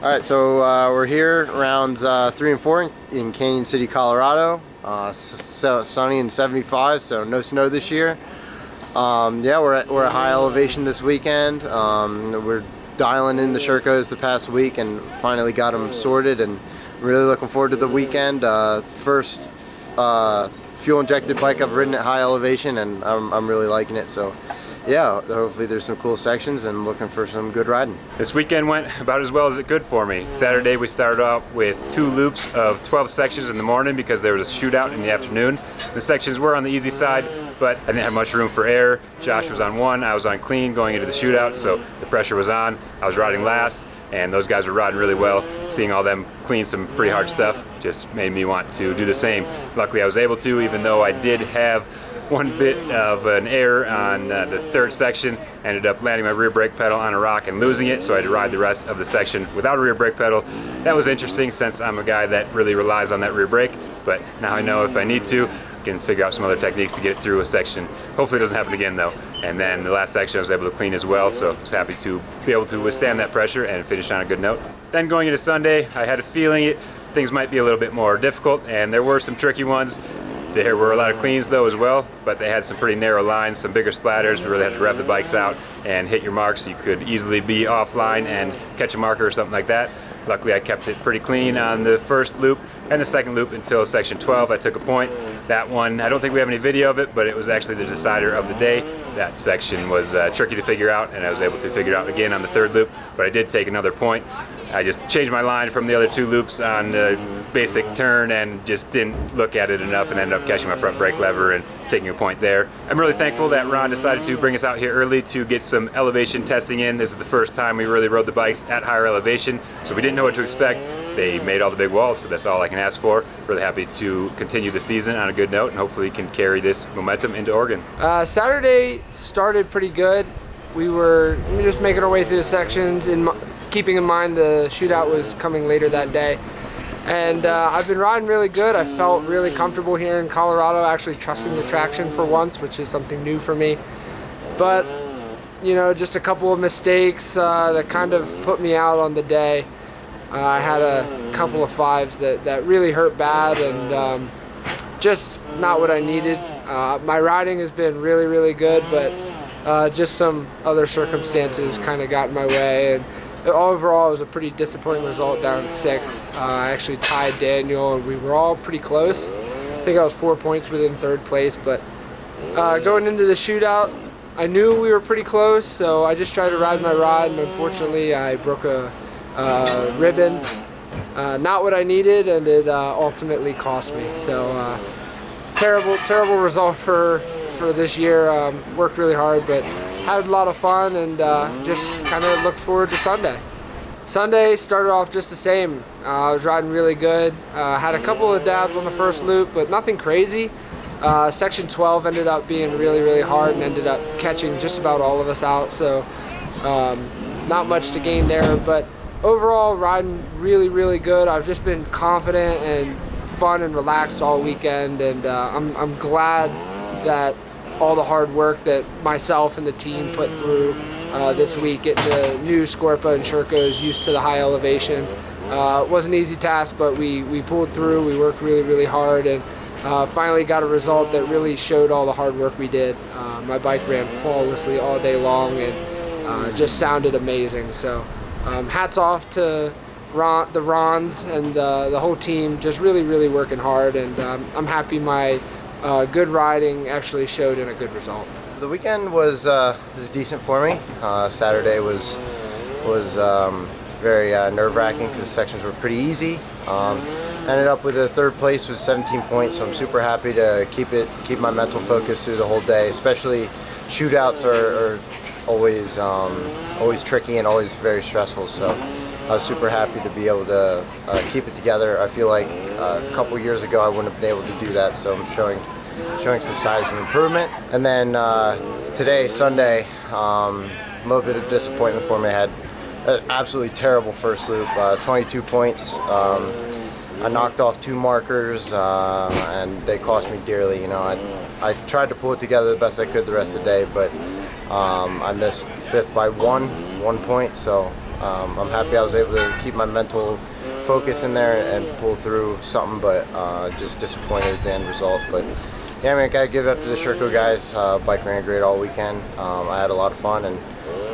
Alright, so we're here rounds 3 and 4 in Canyon City, Colorado. Sunny and 75, so no snow this year. Yeah, we're at high elevation this weekend. We're dialing in the Shercos the past week and finally got them sorted, and really looking forward to the weekend. First fuel injected bike I've ridden at high elevation, and I'm really liking it. So yeah, hopefully there's some cool sections and looking for some good riding. This weekend went about as well as it could for me. Saturday we started out with 2 loops of 12 sections in the morning because there was a shootout in the afternoon. The sections were on the easy side, but I didn't have much room for error. Josh was on 1, I was on clean going into the shootout, so the pressure was on. I was riding last, and those guys were riding really well. Seeing all them clean some pretty hard stuff just made me want to do the same. Luckily I was able to, even though I did have one bit of an error on the 3rd section. Ended up landing my rear brake pedal on a rock and losing it, so I had to ride the rest of the section without a rear brake pedal. That was interesting since I'm a guy that really relies on that rear brake, but now I know if I need to, I can figure out some other techniques to get it through a section. Hopefully it doesn't happen again though. And then the last section I was able to clean as well, so I was happy to be able to withstand that pressure and finish on a good note. Then going into Sunday, I had a feeling things might be a little bit more difficult, and there were some tricky ones. There were a lot of cleans though as well, but they had some pretty narrow lines, some bigger splatters. We really had to rev the bikes out and hit your marks. You could easily be offline and catch a marker or something like that. Luckily I kept it pretty clean on the first loop and the second loop until section 12. I took a point. That one, I don't think we have any video of it, but it was actually the decider of the day. That section was tricky to figure out, and I was able to figure it out again on the 3rd loop, but I did take another point. I just changed my line from the other 2 loops on the basic turn and just didn't look at it enough and ended up catching my front brake lever and taking a point there. I'm really thankful that Ron decided to bring us out here early to get some elevation testing in. This is the first time we really rode the bikes at higher elevation, so we didn't know what to expect. They made all the big walls, so that's all I can ask for. Really happy to continue the season on a good note, and hopefully can carry this momentum into Oregon. Saturday started pretty good. We were just making our way through the sections, keeping in mind the shootout was coming later that day. And I've been riding really good. I felt really comfortable here in Colorado, actually trusting the traction for once, which is something new for me. But, you know, just a couple of mistakes that kind of put me out on the day. I had a couple of 5s that really hurt bad, and just not what I needed. My riding has been really, really good, but just some other circumstances kind of got in my way. And overall, it was a pretty disappointing result down 6th. I actually tied Daniel, and we were all pretty close. I think I was 4 points within 3rd place, but going into the shootout, I knew we were pretty close, so I just tried to ride my ride, and unfortunately I broke a ribbon. Not what I needed, and it ultimately cost me. So terrible result for this year. Worked really hard, but had a lot of fun, and just kind of looked forward to Sunday. Sunday started off just the same. I was riding really good. Had a couple of dabs on the first loop, but nothing crazy. Section 12 ended up being really, really hard and ended up catching just about all of us out, so not much to gain there. But overall, riding really, really good. I've just been confident and fun and relaxed all weekend, and I'm glad that all the hard work that myself and the team put through this week, getting the new Scorpa and Shercos used to the high elevation. It wasn't an easy task, but we pulled through. We worked really, really hard, and finally got a result that really showed all the hard work we did. My bike ran flawlessly all day long, and just sounded amazing. So hats off to the Rons and the whole team, just really, really working hard, and I'm happy my good riding actually showed in a good result. The weekend was decent for me. Saturday was very nerve-wracking because the sections were pretty easy. Ended up with a 3rd place with 17 points, so I'm super happy to keep my mental focus through the whole day. Especially shootouts are always tricky and always very stressful. So I was super happy to be able to keep it together. I feel like a couple years ago I wouldn't have been able to do that, so I'm showing some signs of improvement. And then today, Sunday, a little bit of disappointment for me. I had an absolutely terrible first loop, 22 points. I knocked off 2 markers, and they cost me dearly. You know, I tried to pull it together the best I could the rest of the day, but I missed 5th by one point, so I'm happy I was able to keep my mental focus in there and pull through something, but just disappointed at the end result. But yeah, man, gotta give it up to the Sherco guys. Bike ran great all weekend. I had a lot of fun, and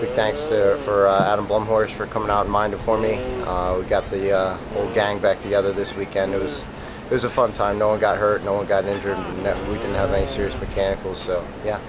big thanks for Adam Blumhorst for coming out and minding for me. We got the whole gang back together this weekend. It was a fun time. No one got hurt, no one got injured, we didn't have any serious mechanicals, so yeah.